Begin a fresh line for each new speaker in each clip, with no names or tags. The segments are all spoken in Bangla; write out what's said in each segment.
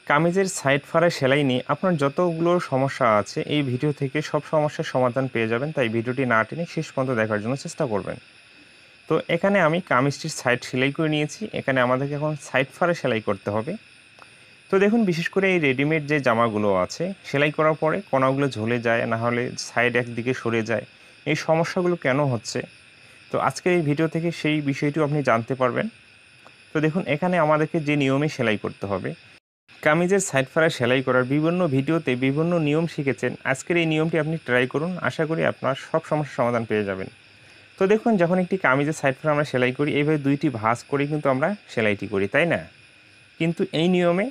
কামিজের সাইড ফাড়া সেলাই নিয়ে আপনার যতগুলো সমস্যা আছে এই ভিডিও থেকে সব সমস্যার সমাধান পেয়ে যাবেন, তাই ভিডিওটি না টেনে শেষ পর্যন্ত দেখার জন্য চেষ্টা করবেন। তো এখানে আমি কামিজটির সাইড সেলাই করে নিয়েছি। এখানে আমাদেরকে এখন সাইড ফাড়া সেলাই করতে হবে। তো দেখুন, বিশেষ করে এই রেডিমেড যে জামাগুলো আছে সেলাই করার পরে কোনাগুলো ঝুলে যায়, না হলে সাইড একদিকে সরে যায়। এই সমস্যাগুলো কেন হচ্ছে, তো আজকের এই ভিডিও থেকে সেই বিষয়টিও আপনি জানতে পারবেন। তো দেখুন, এখানে আমাদেরকে যে নিয়মে সেলাই করতে হবে, কামিজের সাইড ফাড়া সেলাই করার বিভিন্ন ভিডিওতে বিভিন্ন নিয়ম শিখেছেন। আজকের এই নিয়মটি আপনি ট্রাই করুন, আশা করি আপনার সব সমস্যার সমাধান পেয়ে যাবেন। তো দেখুন, যখন একটি কামিজের সাইড ফাড়া আমরা সেলাই করি, এইভাবে দুইটি ভাঁজ করে কিন্তু আমরা সেলাইটি করি, তাই না? কিন্তু এই নিয়মে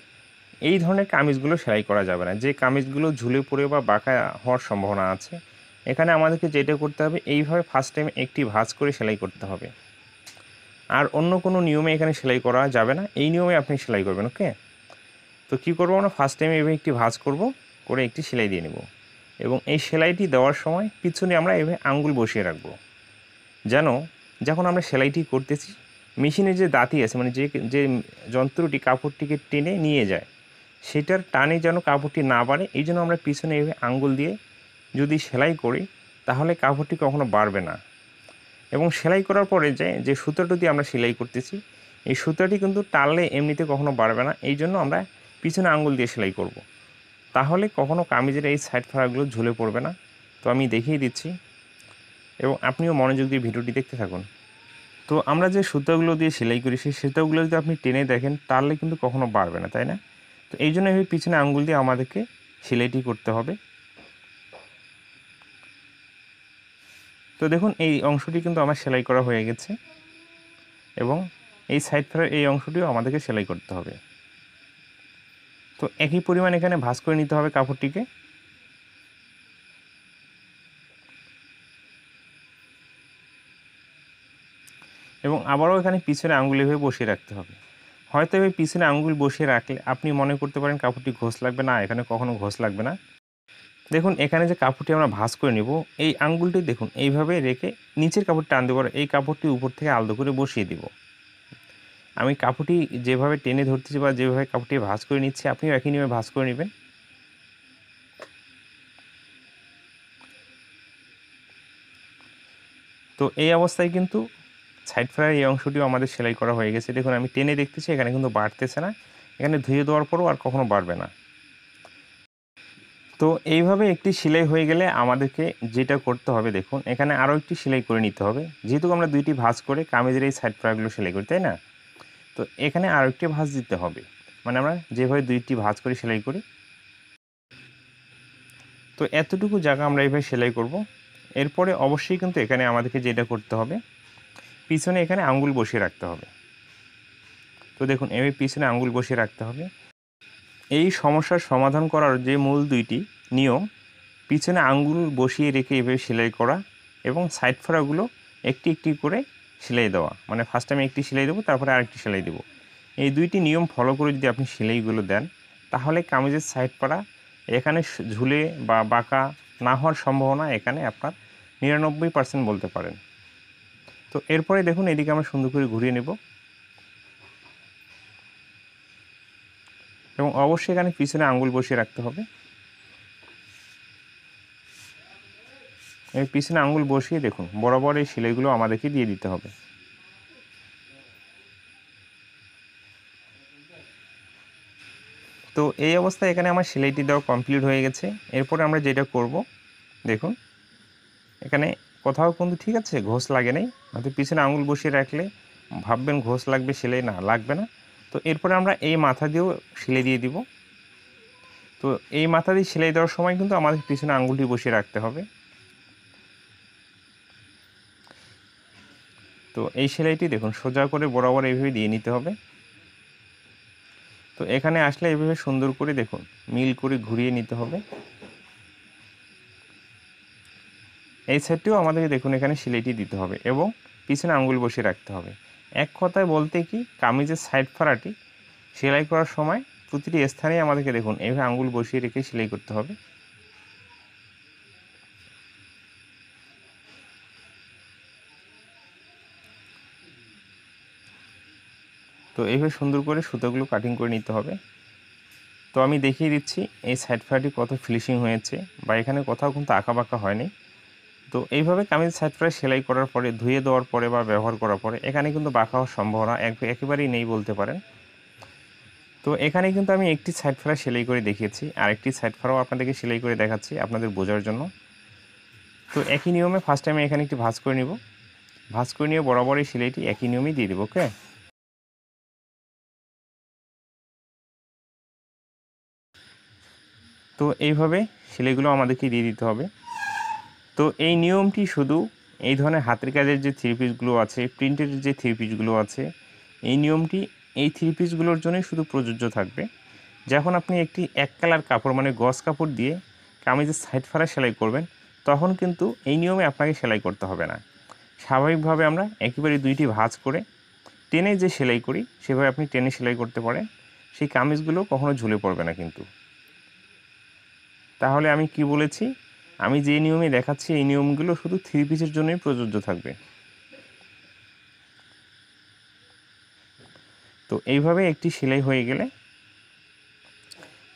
এই ধরনের কামিজগুলো সেলাই করা যাবে না, যে কামিজগুলো ঝুলে পড়ে বা বাঁকা হওয়ার সম্ভাবনা আছে। এখানে আমাদেরকে যেটা করতে হবে, এইভাবে ফার্স্ট টাইম একটি ভাঁজ করে সেলাই করতে হবে, আর অন্য কোনো নিয়মে এখানে সেলাই করা যাবে না। এই নিয়মে আপনি সেলাই করবেন, ওকে? তো কী করবো আমরা, ফার্স্ট টাইমে এভাবে একটি ভাঁজ করব, করে একটি সেলাই দিয়ে নেব, এবং এই সেলাইটি দেওয়ার সময় পিছনে আমরা এভাবে আঙ্গুল বসিয়ে রাখবো, যেন যখন আমরা সেলাইটি করতেছি মেশিনের যে দাঁতি আছে, মানে যে যে যন্ত্রটি কাপড়টিকে টেনে নিয়ে যায়, সেটার টানে যেন কাপড়টি না বাড়ে, এই জন্য আমরা পিছনে এভাবে আঙ্গুল দিয়ে যদি সেলাই করি তাহলে কাপড়টি কখনো বাড়বে না। এবং সেলাই করার পরে যে সুতাটা দিয়ে আমরা সেলাই করতেছি, এই সুতাটি কিন্তু টানলে এমনিতে কখনো বাড়বে না, এই জন্য আমরা পিছনে আঙ্গুল দিয়ে সেলাই করব। তাহলে কখনো কামিজের এই সাইড ফাড়াগুলো ঝুলে পড়বে না। তো আমি দেখিয়ে দিচ্ছি, এবং আপনিও মনোযোগ দিয়ে ভিডিওটি দেখতে থাকুন। তো আমরা যে সুতাগুলো দিয়ে সেলাই করি, সেই সুতাগুলো যদি আপনি টেনে দেখেন তাহলে কিন্তু কখনো বাড়বে না, তাই না? তো এই জন্য এই পিছনে আঙ্গুল দিয়ে আমাদেরকে সেলাইটি করতে হবে। তো দেখুন, এই অংশটি কিন্তু আমার সেলাই করা হয়ে গেছে, এবং এই সাইড ফাড়ার এই অংশটিও আমাদেরকে সেলাই করতে হবে। তো একই পরিমাণ এখানে ভাঁজ করে নিতে হবে কাপড়টিকে। এবং আবারও এখানে পিছনে আঙ্গুল এভাবে বসিয়ে রাখতে হবে। হয়তো এভাবে পিছনে আঙ্গুল বসিয়ে রাখলে আপনি মনে করতে পারেন কাপড়টি ঘোষ লাগবে, না, এখানে কখনো ঘোষ লাগবে না। দেখুন, এখানে যে কাপড়টি আমরা ভাঁজ করে নেব, এই আঙ্গুলটি দেখুন এইভাবে রেখে নিচের কাপড়টি টান দেবো, এই কাপড়টি উপর থেকে আলতো করে বসিয়ে দিব। আমি কাপড়টি যেভাবে টেনে ধরতেছি বা যেভাবে কাপড়টি ভাঁজ করে নিচ্ছি, আপনিও একই নিয়মে ভাঁজ করে নেবেন। তো এই অবস্থায় কিন্তু সাইড ফাড়ার এই অংশটিও আমাদের সেলাই করা হয়ে গেছে। দেখুন, আমি টেনে দেখতেছি, এখানে কিন্তু বাড়তেছে না, এখানে ধুয়ে দেওয়ার পরও আর কখনো বাড়বে না। তো এইভাবে একটি সেলাই হয়ে গেলে আমাদেরকে যেটা করতে হবে, দেখুন এখানে আরও একটি সেলাই করে নিতে হবে, যেহেতু আমরা দুইটি ভাঁজ করে কামিজের এই সাইড ফাড়াগুলো সেলাই করি, তাই না? তো এখানে আরও একটি ভাঁজ দিতে হবে, মানে আমরা যেভাবে দুইটি ভাঁজ করে সেলাই করি। তো এতটুকু জায়গা আমরা এইভাবে সেলাই করব। এরপরে অবশ্যই কিন্তু এখানে আমাদেরকে যেটা করতে হবে, পিছনে এখানে আঙ্গুল বসিয়ে রাখতে হবে। তো দেখুন, এভাবে পিছনে আঙ্গুল বসিয়ে রাখতে হবে। এই সমস্যার সমাধান করার যে মূল দুইটি নিয়ম, পিছনে আঙ্গুল বসিয়ে রেখে এভাবে সেলাই করা, এবং সাইড ফাড়াগুলো একটি একটি করে সেলাই দেওয়া, মানে ফার্স্ট টাইমে একটি সেলাই দেবো, তারপরে আরেকটি সেলাই দেবো। এই দুইটি নিয়ম ফলো করে যদি আপনি সেলাইগুলো দেন, তাহলে কামিজের সাইড ফাড়া এখানে ঝুলে বা বাঁকা না হওয়ার সম্ভাবনা এখানে আপনার 99% বলতে পারেন। তো এরপরে দেখুন, এদিকে আমরা সুন্দর করে ঘুরিয়ে নেব, এবং অবশ্যই এখানে পিছনে আঙ্গুল বসিয়ে রাখতে হবে। এই পিছনে আঙ্গুল বসিয়ে দেখুন বরাবর এই সেলাইগুলো আমাদেরকে দিয়ে দিতে হবে। তো এই অবস্থায় এখানে আমার সেলাইটি দেওয়া কমপ্লিট হয়ে গেছে। এরপরে আমরা যেটা করব, দেখুন এখানে কোথাও কিন্তু ঠিক আছে ঘোষ লাগে নাই, হয়তো পিছনে আঙুল বসিয়ে রাখলে ভাববেন ঘোষ লাগবে, সেলাই না, লাগবে না। তো এরপরে আমরা এই মাথা দিয়েও সেলাই দিয়ে দিব। তো এই মাথা দিয়ে সেলাই দেওয়ার সময় কিন্তু আমাদের পিছনে আঙুলটি বসিয়ে রাখতে হবে। তো এই সেলাইটি দেখুন সোজা করে বরাবর এইভাবে দিয়ে নিতে হবে। তো এখানে আসলে এইভাবে সুন্দর করে দেখুন মিল করে ঘুরিয়ে নিতে হবে। এই সাইডটিও আমাদেরকে দেখুন এখানে সেলাইটি দিতে হবে, এবং পিছনে আঙ্গুল বসিয়ে রাখতে হবে। এক কথায় বলতে কি, কামিজের সাইড ফাড়াটি সেলাই করার সময় প্রতিটি স্থানেই আমাদেরকে দেখুন এইভাবে আঙ্গুল বসিয়ে রেখে সেলাই করতে হবে। তো এইভাবে সুন্দর করে সুতোগুলো কাটিং করে নিতে হবে। তো আমি দেখিয়ে দিচ্ছি এই সাইড ফ্রাটি কত ফিনিশিং হয়েছে, বা এখানে কোথাও কিন্তু আঁকাবাঁকা হয়নি। তো এইভাবে কামিজ সাইড ফ্রাই সেলাই করার পরে, ধুয়ে দেওয়ার পরে বা ব্যবহার করার পরে এখানে কিন্তু বাঁকা হওয়ার সম্ভাবনা একেবারেই নেই বলতে পারেন। তো এখানে কিন্তু আমি একটি সাইড ফ্রাই সেলাই করে দেখিয়েছি, আর একটি সাইড ফ্রাও আপনাদেরকে সেলাই করে দেখাচ্ছি আপনাদের বোঝার জন্য। তো একই নিয়মে ফার্স্ট আমি এখানে একটি ভাঁজ করে নিব, ভাঁজ করে নিয়ে বরাবর এই সেলাইটি একই নিয়মেই দিয়ে দেবো। ওকে, তো এইভাবে সেলাইগুলো আমাদেরকে দিয়ে দিতে হবে। তো এই নিয়মটি শুধু এই ধরনের হাতের কাজের যে থ্রি পিসগুলো আছে, প্রিন্টের যে থ্রি পিসগুলো আছে, এই নিয়মটি এই থ্রি পিসগুলোর জন্যই শুধু প্রযোজ্য থাকবে। যখন আপনি একটি এক কালার কাপড় মানে গজ কাপড় দিয়ে কামিজের সাইড ফাড়া সেলাই করবেন, তখন কিন্তু এই নিয়মে আপনাকে সেলাই করতে হবে না। স্বাভাবিকভাবে আমরা একেবারে দুইটি ভাঁজ করে টেনে যে সেলাই করি, সেভাবে আপনি টেনে সেলাই করতে পারেন। সেই কামিজগুলো কখনো ঝুলে পড়বে না কিন্তু। তাহলে আমি কি বলেছি, আমি যে নিয়মে দেখাচ্ছি এই নিয়মগুলো শুধু থ্রি পিসের জন্যই প্রযোজ্য থাকবে। তো এইভাবে একটি সেলাই হয়ে গেলে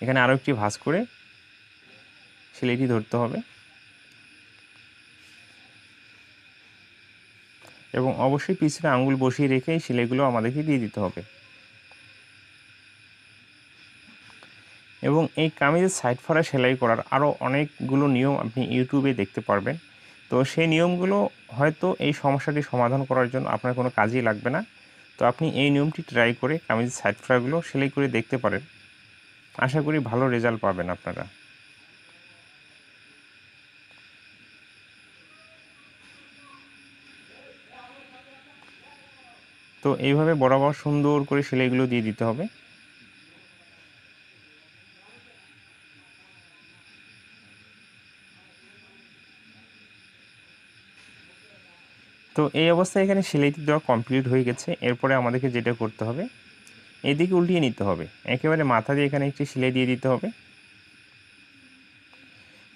এখানে আরও একটি ভাঁজ করে সেলাইটি ধরতে হবে, এবং অবশ্যই পিছনে আঙুল বসিয়ে রেখে এই সেলাইগুলো আমাদেরকে দিয়ে দিতে হবে। এবং এই কামিজের সাইড ফাড়া সেলাই করার আরও অনেকগুলো নিয়ম আপনি ইউটিউবে দেখতে পারবেন। তো সেই নিয়মগুলো হয়তো এই সমস্যাটি সমাধান করার জন্য আপনার কোনো কাজই লাগবে না। তো আপনি এই নিয়মটি ট্রাই করে কামিজের সাইড ফাড়াগুলো সেলাই করে দেখতে পারেন, আশা করি ভালো রেজাল্ট পাবেন আপনারা। তো এইভাবে বরাবর সুন্দর করে সেলাইগুলো দিয়ে দিতে হবে। তো এই অবস্থায় এখানে সেলাইটি দেওয়া কমপ্লিট হয়ে গেছে। এরপরে আমাদেরকে যেটা করতে হবে, এদিকে উল্টিয়ে নিতে হবে, একেবারে মাথা দিয়ে এখানে একটি সেলাই দিয়ে দিতে হবে।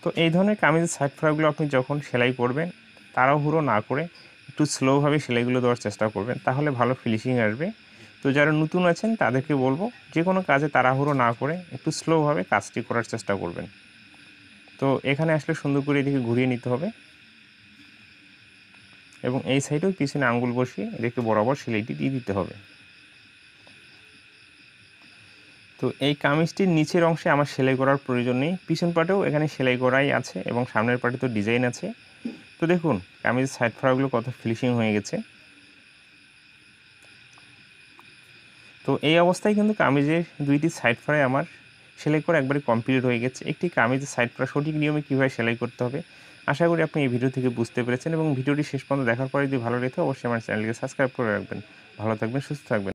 তো এই ধরনের কামিজের সাইড ফ্রাগুলো আপনি যখন সেলাই করবেন, তাড়াহুড়ো না করে একটু স্লোভাবে সেলাইগুলো দেওয়ার চেষ্টা করবেন, তাহলে ভালো ফিনিশিং আসবে। তো যারা নতুন আছেন তাদেরকে বলবো, যে কোনো কাজে তাড়াহুড়ো না করে একটু স্লোভাবে কাজটি করার চেষ্টা করবেন। তো এখানে আসলে সুন্দর করে এদিকে ঘুরিয়ে নিতে হবে, এবং এই সাইডেও পিছনে আঙ্গুল বসিয়ে এদিকে বরাবর সেলাইটি দিয়ে দিতে হবে। তো এই কামিজটির নিচের অংশে আমার সেলাই করার প্রয়োজন নেই, পিছন পাটেও এখানে সেলাই করাই আছে এবং সামনের পাটে তো ডিজাইন আছে। তো দেখুন কামিজের সাইড ফ্রাগুলো কত ফিনিশিং হয়ে গেছে। তো এই অবস্থায় কিন্তু কামিজের দুইটি সাইড ফ্রাই আমার সেলাই করা একবারে কমপ্লিট হয়ে গেছে। একটি কামিজের সাইড ফ্রা সঠিক নিয়মে কীভাবে সেলাই করতে হবে, আশা করি আপনি এই ভিডিও থেকে বুঝতে পেরেছেন, এবং ভিডিওটি শেষ পর্যন্ত দেখার পরে যদি ভালো লেগে থাকে অবশ্যই আমার চ্যানেলকে সাবস্ক্রাইব করে রাখবেন। ভালো থাকবেন, সুস্থ থাকবেন।